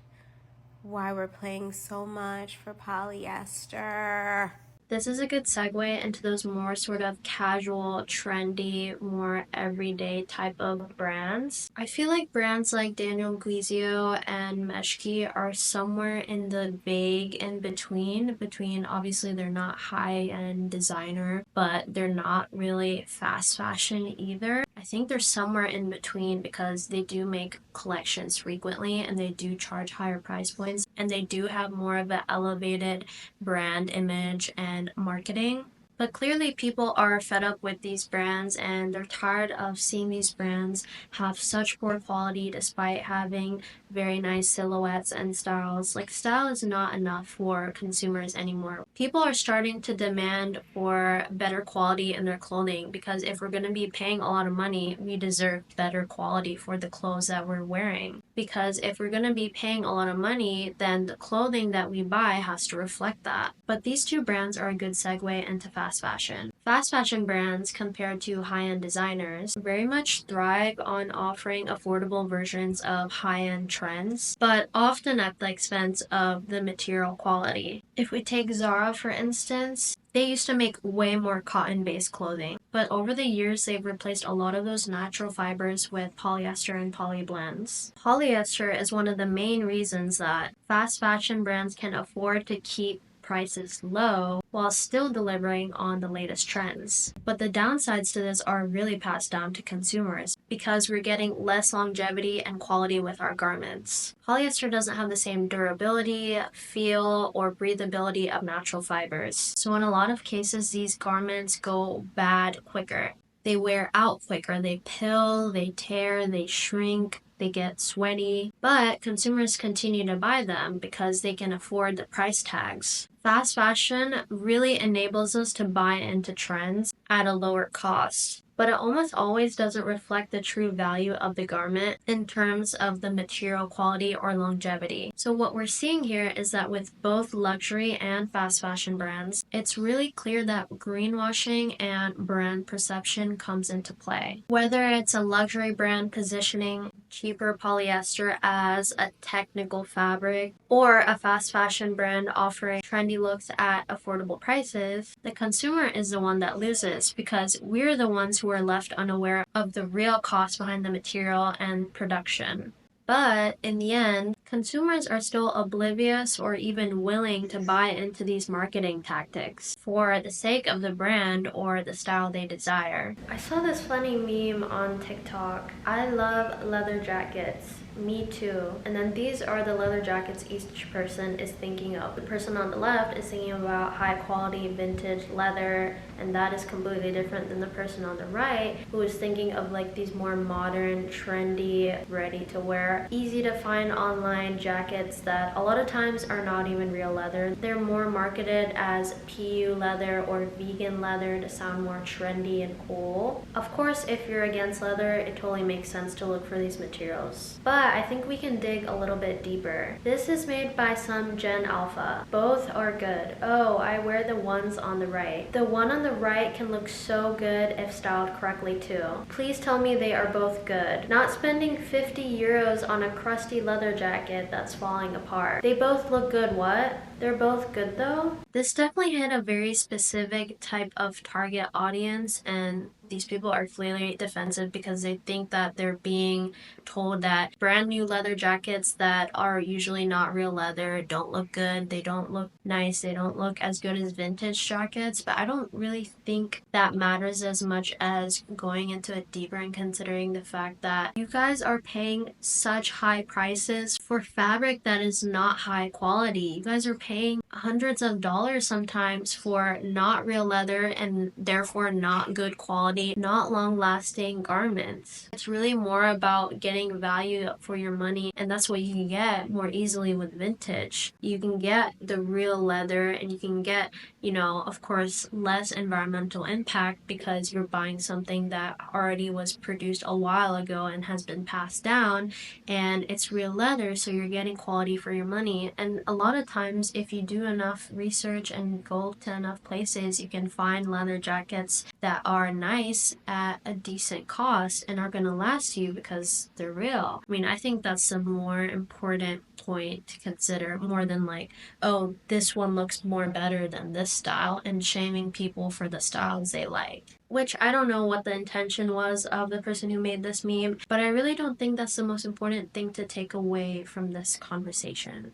why we're paying so much for polyester. This is a good segue into those more sort of casual, trendy, more everyday type of brands. I feel like brands like Daniel Guizio and Meshki are somewhere in the vague in between obviously they're not high-end designer, but they're not really fast fashion either. I think they're somewhere in between because they do make collections frequently and they do charge higher price points and they do have more of an elevated brand image and marketing. But clearly people are fed up with these brands and they're tired of seeing these brands have such poor quality despite having very nice silhouettes and styles. Like, style is not enough for consumers anymore. People are starting to demand for better quality in their clothing because if we're going to be paying a lot of money, we deserve better quality for the clothes that we're wearing. Because if we're going to be paying a lot of money, then the clothing that we buy has to reflect that. But these two brands are a good segue into fast fashion. Fast fashion brands, compared to high-end designers, very much thrive on offering affordable versions of high-end trends, but often at the expense of the material quality. If we take Zara, for instance, they used to make way more cotton-based clothing, but over the years they've replaced a lot of those natural fibers with polyester and poly blends. Polyester is one of the main reasons that fast fashion brands can afford to keep prices low while still delivering on the latest trends. But the downsides to this are really passed down to consumers because we're getting less longevity and quality with our garments. Polyester doesn't have the same durability, feel, or breathability of natural fibers. So in a lot of cases, these garments go bad quicker. They wear out quicker, they pill, they tear, they shrink, they get sweaty, but consumers continue to buy them because they can afford the price tags. Fast fashion really enables us to buy into trends at a lower cost, but it almost always doesn't reflect the true value of the garment in terms of the material quality or longevity. So what we're seeing here is that with both luxury and fast fashion brands, it's really clear that greenwashing and brand perception comes into play. Whether it's a luxury brand positioning cheaper polyester as a technical fabric, or a fast fashion brand offering trendy looks at affordable prices, the consumer is the one that loses because we're the ones who are left unaware of the real cost behind the material and production. But in the end, consumers are still oblivious or even willing to buy into these marketing tactics for the sake of the brand or the style they desire. I saw this funny meme on TikTok. I love leather jackets. Me too. And then these are the leather jackets each person is thinking of. The person on the left is thinking about high quality vintage leather, and that is completely different than the person on the right who is thinking of like these more modern, trendy, ready to wear, easy to find online jackets that a lot of times are not even real leather. They're more marketed as PU leather or vegan leather to sound more trendy and cool. Of course, if you're against leather, it totally makes sense to look for these materials. But I think we can dig a little bit deeper. This is made by some Gen Alpha. Both are good. Oh, I wear the ones on the right. The one on the right can look so good if styled correctly too. Please tell me they are both good. Not spending 50 euros on a crusty leather jacket that's falling apart. They both look good, what? They're both good though? This definitely hit a very specific type of target audience, and these people are clearly defensive because they think that they're being told that brand new leather jackets that are usually not real leather don't look good, they don't look nice, they don't look as good as vintage jackets. But I don't really think that matters as much as going into it deeper and considering the fact that you guys are paying such high prices for fabric that is not high quality. You guys are paying hundreds of dollars sometimes for not real leather and therefore not good quality, not long-lasting garments. It's really more about getting value for your money, and that's what you can get more easily with vintage. You can get the real leather and you can get, of course, less environmental impact because you're buying something that already was produced a while ago and has been passed down, and it's real leather, so you're getting quality for your money. And a lot of times, if you do do enough research and go to enough places, you can find leather jackets that are nice at a decent cost and are going to last you because they're real. I mean, I think that's the more important point to consider, more than like, oh, this one looks more better than this style, and shaming people for the styles they like. Which I don't know what the intention was of the person who made this meme, but I really don't think that's the most important thing to take away from this conversation.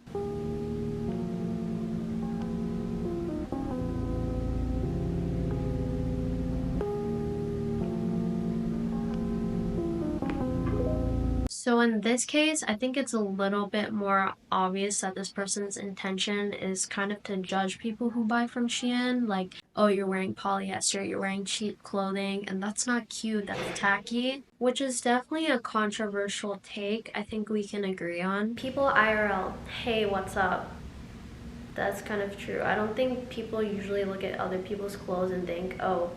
So in this case, I think it's a little bit more obvious that this person's intention is kind of to judge people who buy from Shein. Like, oh, you're wearing polyester, you're wearing cheap clothing, and that's not cute, that's tacky. Which is definitely a controversial take, I think we can agree on. People IRL, hey, what's up? That's kind of true. I don't think people usually look at other people's clothes and think, oh,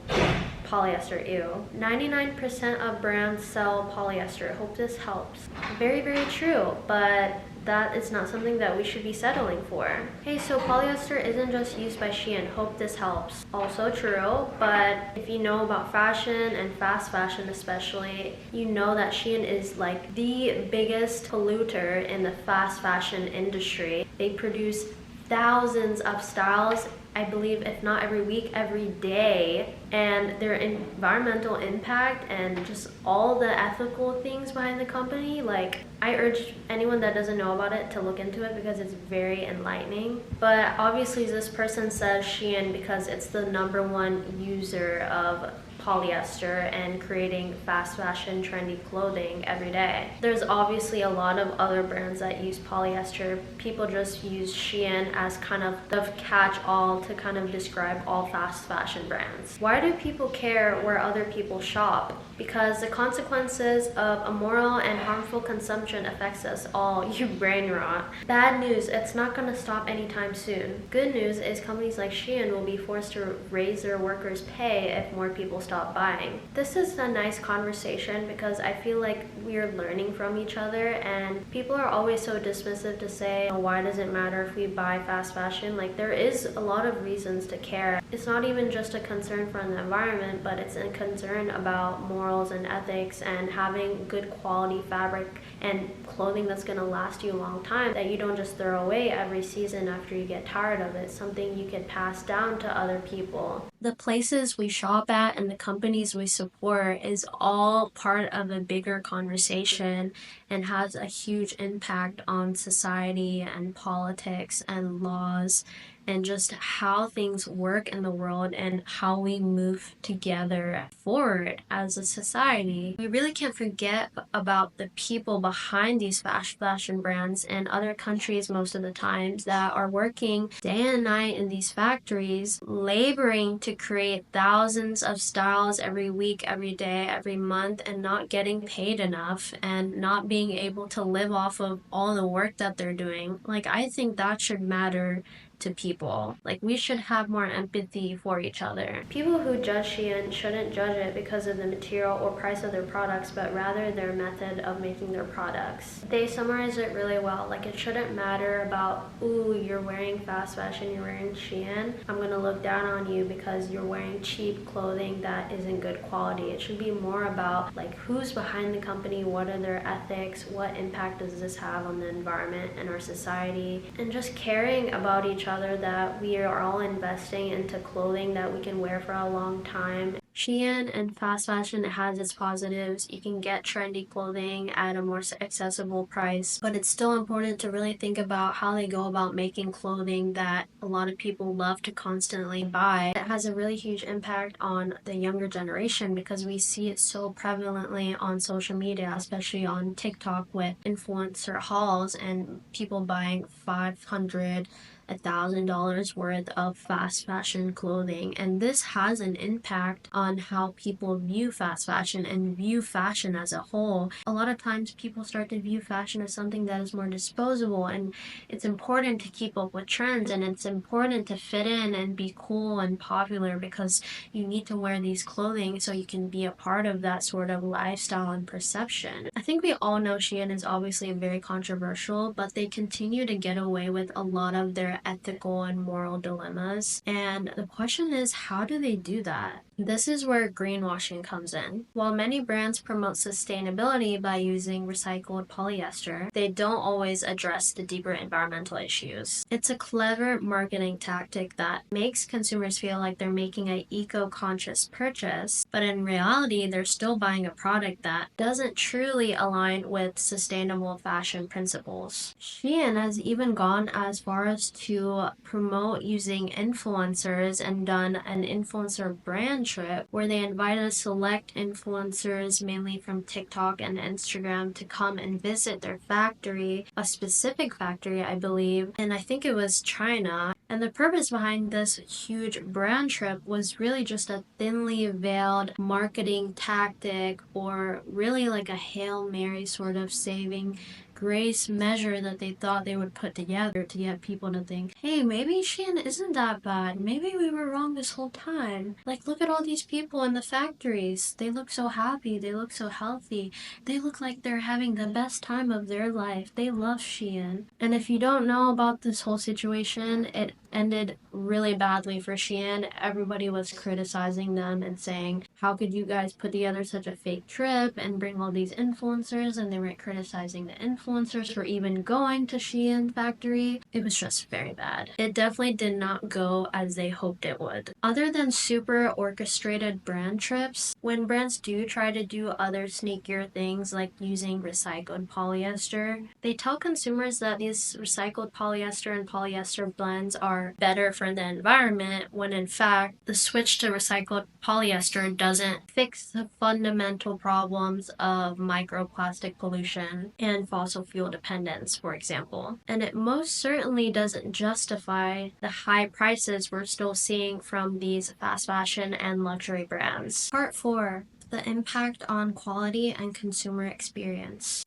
polyester, ew. 99% of brands sell polyester. Hope this helps. Very, very true, but that is not something that we should be settling for. Hey, so polyester isn't just used by Shein. Hope this helps. Also true, but if you know about fashion and fast fashion especially, you know that Shein is like the biggest polluter in the fast fashion industry. They produce thousands of styles, I believe, if not every week, every day, and their environmental impact and just all the ethical things behind the company, like, I urge anyone that doesn't know about it to look into it because it's very enlightening. But obviously this person says Shein because it's the #1 user of polyester and creating fast fashion trendy clothing every day. There's obviously a lot of other brands that use polyester. People just use Shein as kind of the catch-all to kind of describe all fast fashion brands. Why do people care where other people shop? Because the consequences of immoral and harmful consumption affects us all, you brain rot. Bad news, it's not gonna stop anytime soon. Good news is companies like Shein will be forced to raise their workers' pay if more people stop buying. This is a nice conversation because I feel like we're learning from each other, and people are always so dismissive to say, oh, why does it matter if we buy fast fashion? Like, there is a lot of reasons to care. It's not even just a concern for the environment, but it's a concern about morals and ethics and having good quality fabric and clothing that's going to last you a long time, that you don't just throw away every season after you get tired of it, something you can pass down to other people. The places we shop at and the companies we support is all part of a bigger conversation and has a huge impact on society and politics and laws and just how things work in the world and how we move together forward as a society. We really can't forget about the people behind these fast fashion brands in other countries most of the times that are working day and night in these factories, laboring to create thousands of styles every week, every day, every month, and not getting paid enough and not being able to live off of all the work that they're doing. Like, I think that should matter to people. Like, we should have more empathy for each other. People who judge Shein shouldn't judge it because of the material or price of their products, but rather their method of making their products. They summarize it really well. Like, it shouldn't matter about, ooh, you're wearing fast fashion, you're wearing Shein, I'm gonna look down on you because you're wearing cheap clothing that isn't good quality. It should be more about, like, who's behind the company, what are their ethics, what impact does this have on the environment and our society, and just caring about each other, that we are all investing into clothing that we can wear for a long time. Shein and fast fashion has its positives. You can get trendy clothing at a more accessible price, but it's still important to really think about how they go about making clothing that a lot of people love to constantly buy. It has a really huge impact on the younger generation because we see it so prevalently on social media, especially on TikTok with influencer hauls and people buying $500, $1,000 worth of fast fashion clothing, and this has an impact on how people view fast fashion and view fashion as a whole. A lot of times people start to view fashion as something that is more disposable, and it's important to keep up with trends, and it's important to fit in and be cool and popular because you need to wear these clothing so you can be a part of that sort of lifestyle and perception. I think we all know Shein is obviously very controversial, but they continue to get away with a lot of their their ethical and moral dilemmas. And the question is, how do they do that? This is where greenwashing comes in. While many brands promote sustainability by using recycled polyester, they don't always address the deeper environmental issues. It's a clever marketing tactic that makes consumers feel like they're making an eco-conscious purchase, but in reality, they're still buying a product that doesn't truly align with sustainable fashion principles. Shein has even gone as far as to promote using influencers and done an influencer brand trip where they invited select influencers, mainly from TikTok and Instagram, to come and visit their factory, a specific factory, I believe, and I think it was China. And the purpose behind this huge brand trip was really just a thinly veiled marketing tactic, or really like a Hail Mary sort of saving grace measure that they thought they would put together to get people to think, hey, maybe Shein isn't that bad. Maybe we were wrong this whole time. Like, look at all these people in the factories. They look so happy. They look so healthy. They look like they're having the best time of their life. They love Shein. And if you don't know about this whole situation, it ended really badly for Shein. Everybody was criticizing them and saying, how could you guys put together such a fake trip and bring all these influencers? And they were criticizing the influencers for even going to Shein factory. It was just very bad. It definitely did not go as they hoped it would. Other than super orchestrated brand trips, when brands do try to do other sneakier things like using recycled polyester, they tell consumers that these recycled polyester and polyester blends are better for the environment, when in fact the switch to recycled polyester doesn't fix the fundamental problems of microplastic pollution and fossil fuel dependence, for example. And it most certainly doesn't justify the high prices we're still seeing from these fast fashion and luxury brands. Part 4. The impact on quality and consumer experience.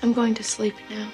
I'm going to sleep now.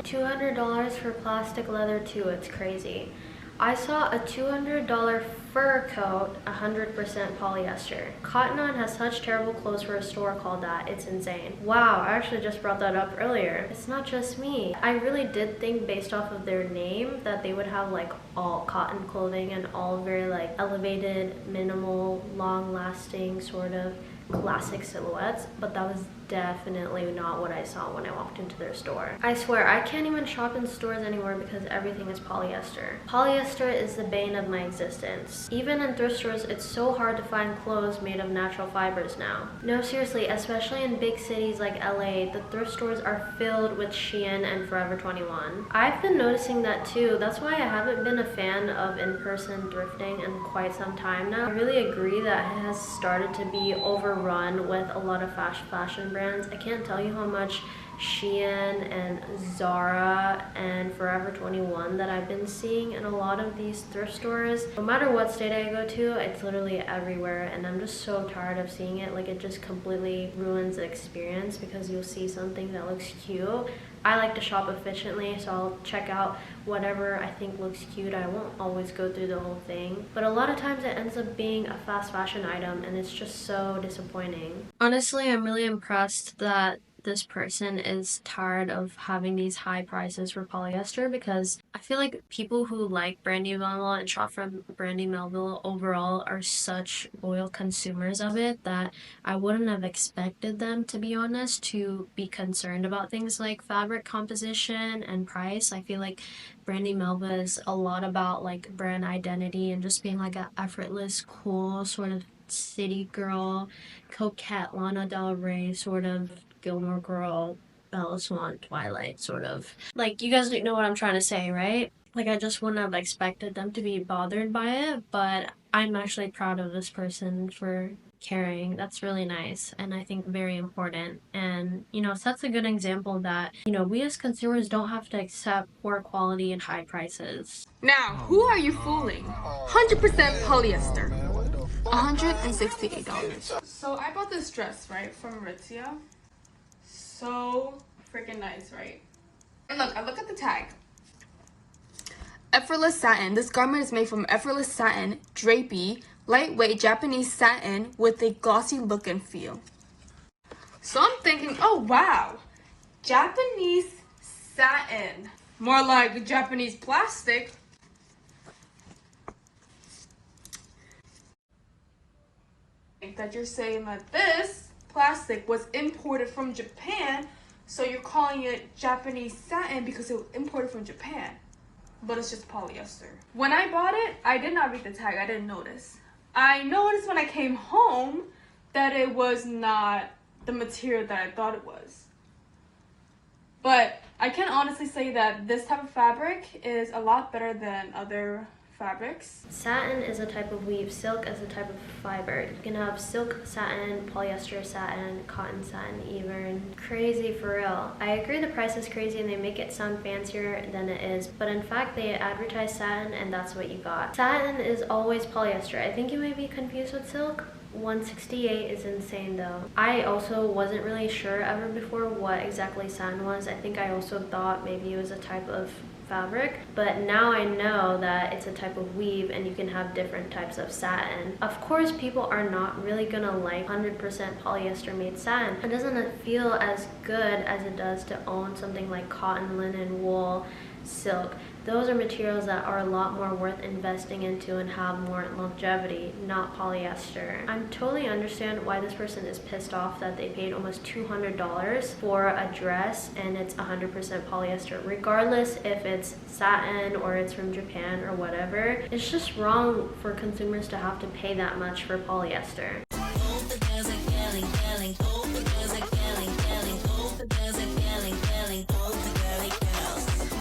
$200 for plastic leather too, it's crazy. I saw a $200 fur coat, 100% polyester. Cotton On has such terrible clothes for a store called that, it's insane. Wow, I actually just brought that up earlier. It's not just me. I really did think, based off of their name, that they would have like all cotton clothing and all very like elevated, minimal, long-lasting sort of classic silhouettes, but that was definitely not what I saw when I walked into their store. I swear, I can't even shop in stores anymore because everything is polyester. Polyester is the bane of my existence. Even in thrift stores, it's so hard to find clothes made of natural fibers now. No, seriously, especially in big cities like LA, the thrift stores are filled with Shein and Forever 21. I've been noticing that too. That's why I haven't been a fan of in-person thrifting in quite some time now. I really agree that it has started to be overrun with a lot of fashion brands. I can't tell you how much Shein and Zara and Forever 21 that I've been seeing in a lot of these thrift stores. No matter what state I go to, it's literally everywhere, and I'm just so tired of seeing it. Like, it just completely ruins the experience because you'll see something that looks cute. I like to shop efficiently, so I'll check out whatever I think looks cute. I won't always go through the whole thing, but a lot of times it ends up being a fast fashion item, and it's just so disappointing. Honestly, I'm really impressed that this person is tired of having these high prices for polyester, because I feel like people who like Brandy Melville and shop from Brandy Melville overall are such loyal consumers of it that I wouldn't have expected them, to be honest, to be concerned about things like fabric composition and price. I feel like Brandy Melville is a lot about like brand identity and just being like an effortless, cool sort of city girl, coquette Lana Del Rey sort of Gilmore Girl, Bella Swan, Twilight sort of. Like, you guys know what I'm trying to say, right? Like, I just wouldn't have expected them to be bothered by it, but I'm actually proud of this person for caring. That's really nice, and I think very important. And, you know, sets a good example that, you know, we as consumers don't have to accept poor quality and high prices. Now, who are you fooling? 100% polyester. $168. So I bought this dress, right, from Aritzia. So freaking nice, right? And look, I look at the tag. Effortless satin. This garment is made from effortless satin, drapey, lightweight Japanese satin with a glossy look and feel. So I'm thinking, oh wow, Japanese satin. More like Japanese plastic. That you're saying that this plastic was imported from Japan, so you're calling it Japanese satin because it was imported from Japan, but it's just polyester. When I bought it, I did not read the tag. I didn't notice. I noticed when I came home that it was not the material that I thought it was. But I can honestly say that this type of fabric is a lot better than other fabrics. Satin is a type of weave. Silk is a type of fiber. You can have silk satin, polyester satin, cotton satin even. Crazy for real. I agree the price is crazy and they make it sound fancier than it is, but in fact they advertise satin and that's what you got. Satin is always polyester. I think you may be confused with silk. 168 is insane though. I also wasn't really sure ever before what exactly satin was. I think I also thought maybe it was a type of fabric, but now I know that it's a type of weave and you can have different types of satin. Of course, people are not really gonna like 100% polyester made satin. It doesn't feel as good as it does to own something like cotton, linen, wool, silk. Those are materials that are a lot more worth investing into and have more longevity, not polyester. I totally understand why this person is pissed off that they paid almost $200 for a dress and it's 100% polyester, regardless if it's satin or it's from Japan or whatever. It's just wrong for consumers to have to pay that much for polyester.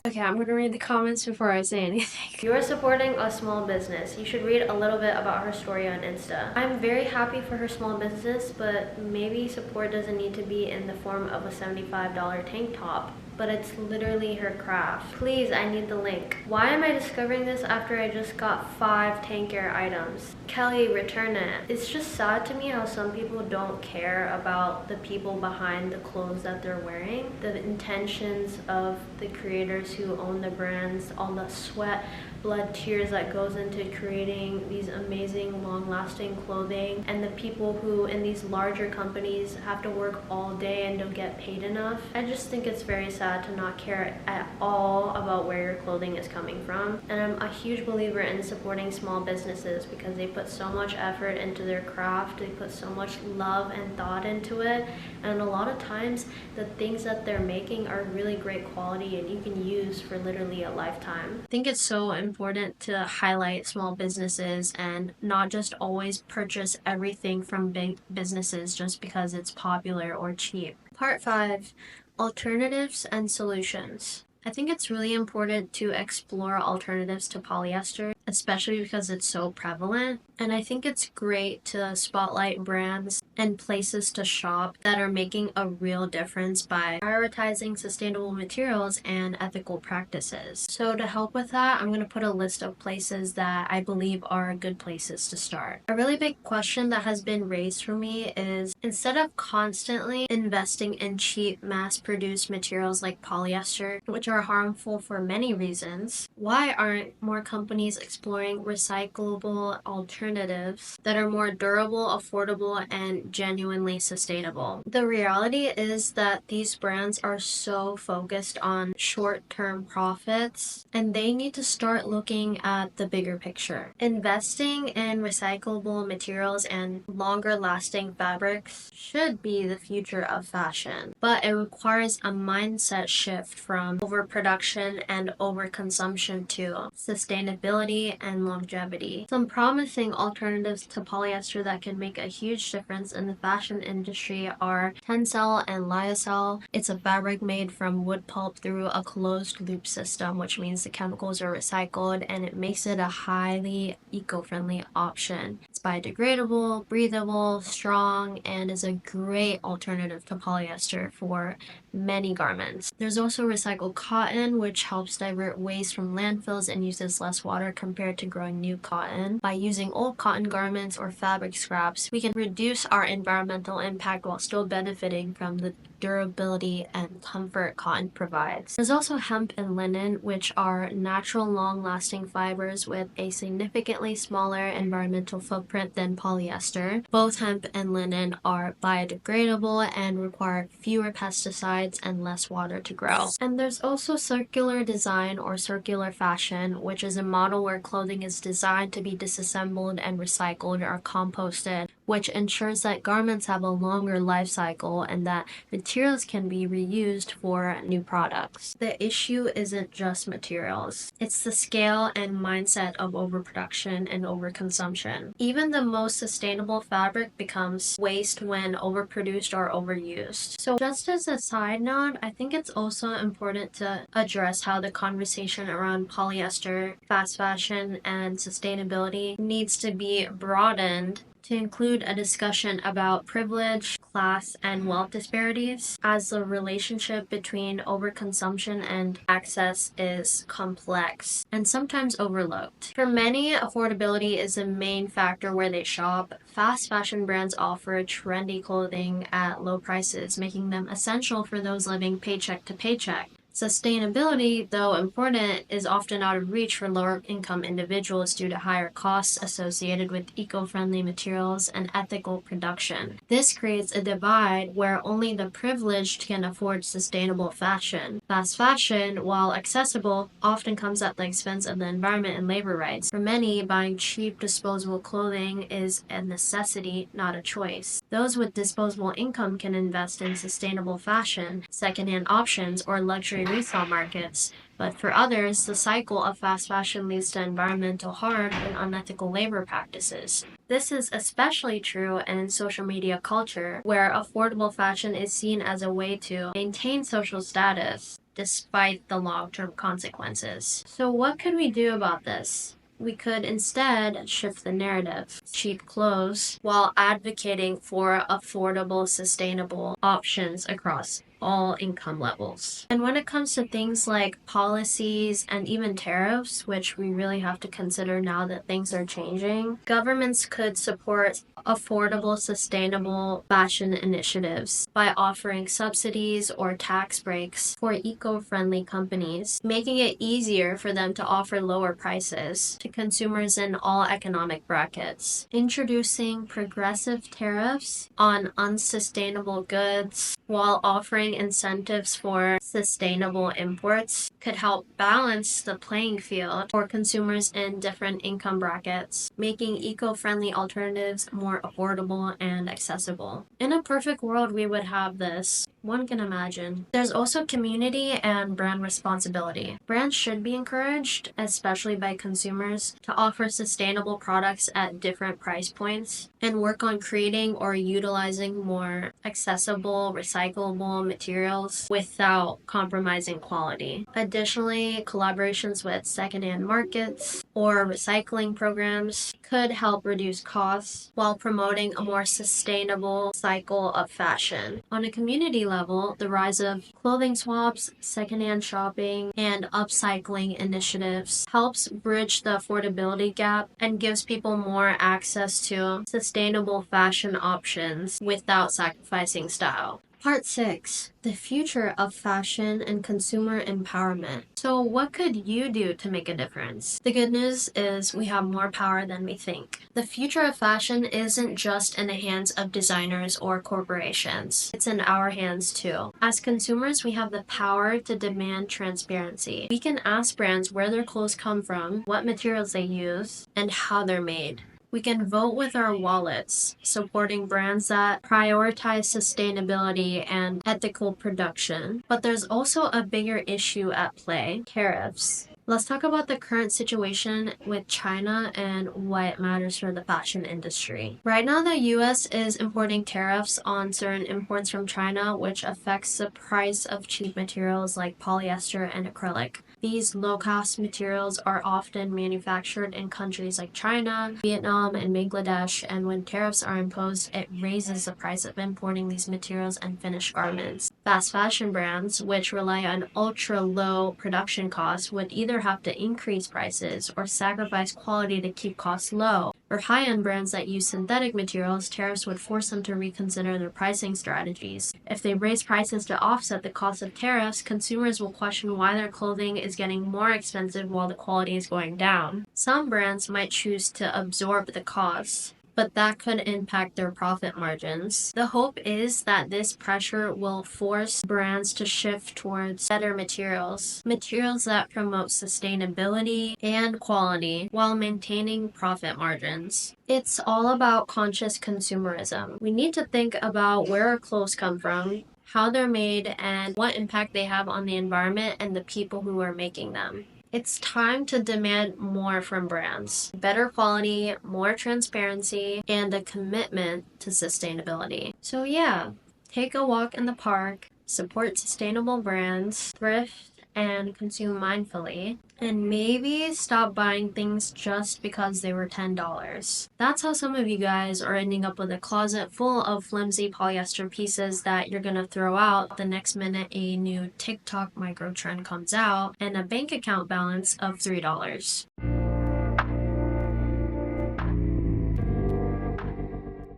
Okay, I'm gonna read the comments before I say anything. If you are supporting a small business, you should read a little bit about her story on Insta. I'm very happy for her small business, but maybe support doesn't need to be in the form of a $75 tank top, but it's literally her craft. Please, I need the link. Why am I discovering this after I just got 5 tank air items? Kelly, return it. It's just sad to me how some people don't care about the people behind the clothes that they're wearing, the intentions of the creators who own the brands, all the sweat, blood, tears that goes into creating these amazing long-lasting clothing, and the people who in these larger companies have to work all day and don't get paid enough. I just think it's very sad to not care at all about where your clothing is coming from. And I'm a huge believer in supporting small businesses because they put so much effort into their craft, they put so much love and thought into it, and a lot of times the things that they're making are really great quality and you can use for literally a lifetime. I think it's so important to highlight small businesses and not just always purchase everything from big businesses just because it's popular or cheap. Part 5, alternatives and solutions. I think it's really important to explore alternatives to polyester, especially because it's so prevalent. And I think it's great to spotlight brands and places to shop that are making a real difference by prioritizing sustainable materials and ethical practices. So to help with that, I'm going to put a list of places that I believe are good places to start. A really big question that has been raised for me is, instead of constantly investing in cheap mass-produced materials like polyester, which are harmful for many reasons, why aren't more companies exploring recyclable alternatives that are more durable, affordable, and genuinely sustainable? The reality is that these brands are so focused on short-term profits, and they need to start looking at the bigger picture. Investing in recyclable materials and longer-lasting fabrics should be the future of fashion, but it requires a mindset shift from overproduction and overconsumption to sustainability and longevity. Some promising alternatives to polyester that can make a huge difference in the fashion industry are Tencel and Lyocell. It's a fabric made from wood pulp through a closed loop system, which means the chemicals are recycled, and it makes it a highly eco-friendly option. It's biodegradable, breathable, strong, and is a great alternative to polyester for many garments. There's also recycled cotton, which helps divert waste from landfills and uses less water compared to growing new cotton. By using old cotton garments or fabric scraps, we can reduce our environmental impact while still benefiting from the durability and comfort cotton provides. There's also hemp and linen, which are natural long-lasting fibers with a significantly smaller environmental footprint footprint than polyester. Both hemp and linen are biodegradable and require fewer pesticides and less water to grow. And there's also circular design or circular fashion, which is a model where clothing is designed to be disassembled and recycled or composted, which ensures that garments have a longer life cycle and that materials can be reused for new products. The issue isn't just materials. It's the scale and mindset of overproduction and overconsumption. Even the most sustainable fabric becomes waste when overproduced or overused. So just as a side note, I think it's also important to address how the conversation around polyester, fast fashion, and sustainability needs to be broadened to include a discussion about privilege, class, and wealth disparities, as the relationship between overconsumption and access is complex and sometimes overlooked. For many, affordability is the main factor where they shop. Fast fashion brands offer trendy clothing at low prices, making them essential for those living paycheck to paycheck. Sustainability, though important, is often out of reach for lower-income individuals due to higher costs associated with eco-friendly materials and ethical production. This creates a divide where only the privileged can afford sustainable fashion. Fast fashion, while accessible, often comes at the expense of the environment and labor rights. For many, buying cheap, disposable clothing is a necessity, not a choice. Those with disposable income can invest in sustainable fashion, secondhand options, or luxury resale markets, but for others, the cycle of fast fashion leads to environmental harm and unethical labor practices. This is especially true in social media culture, where affordable fashion is seen as a way to maintain social status despite the long-term consequences. So what could we do about this? We could instead shift the narrative, cheap clothes, while advocating for affordable, sustainable options across all income levels. And when it comes to things like policies and even tariffs, which we really have to consider now that things are changing, governments could support affordable, sustainable fashion initiatives by offering subsidies or tax breaks for eco-friendly companies, making it easier for them to offer lower prices to consumers in all economic brackets. Introducing progressive tariffs on unsustainable goods while offering incentives for sustainable imports could help balance the playing field for consumers in different income brackets, making eco-friendly alternatives more affordable and accessible. In a perfect world, we would have this. One can imagine. There's also community and brand responsibility. Brands should be encouraged, especially by consumers, to offer sustainable products at different price points and work on creating or utilizing more accessible, recyclable materials without compromising quality. Additionally, collaborations with secondhand markets or recycling programs could help reduce costs while promoting a more sustainable cycle of fashion. On a community level, the rise of clothing swaps, secondhand shopping, and upcycling initiatives helps bridge the affordability gap and gives people more access to sustainable fashion options without sacrificing style. Part 6. The future of fashion and consumer empowerment. So what could you do to make a difference? The good news is we have more power than we think. The future of fashion isn't just in the hands of designers or corporations. It's in our hands too. As consumers, we have the power to demand transparency. We can ask brands where their clothes come from, what materials they use, and how they're made. We can vote with our wallets, supporting brands that prioritize sustainability and ethical production. But there's also a bigger issue at play: tariffs. Let's talk about the current situation with China and why it matters for the fashion industry. Right now, the US is importing tariffs on certain imports from China, which affects the price of cheap materials like polyester and acrylic. These low-cost materials are often manufactured in countries like China, Vietnam, and Bangladesh, and when tariffs are imposed, it raises the price of importing these materials and finished garments. Fast fashion brands, which rely on ultra-low production costs, would either have to increase prices or sacrifice quality to keep costs low. For high-end brands that use synthetic materials, tariffs would force them to reconsider their pricing strategies. If they raise prices to offset the cost of tariffs, consumers will question why their clothing is getting more expensive while the quality is going down. Some brands might choose to absorb the costs, but that could impact their profit margins. The hope is that this pressure will force brands to shift towards better materials that promote sustainability and quality while maintaining profit margins. It's all about conscious consumerism. We need to think about where our clothes come from, how they're made, and what impact they have on the environment and the people who are making them. It's time to demand more from brands. Better quality, more transparency, and a commitment to sustainability. So yeah, take a walk in the park, support sustainable brands, thrift, and consume mindfully, and maybe stop buying things just because they were $10. That's how some of you guys are ending up with a closet full of flimsy polyester pieces that you're gonna throw out the next minute a new TikTok micro trend comes out, and a bank account balance of $3.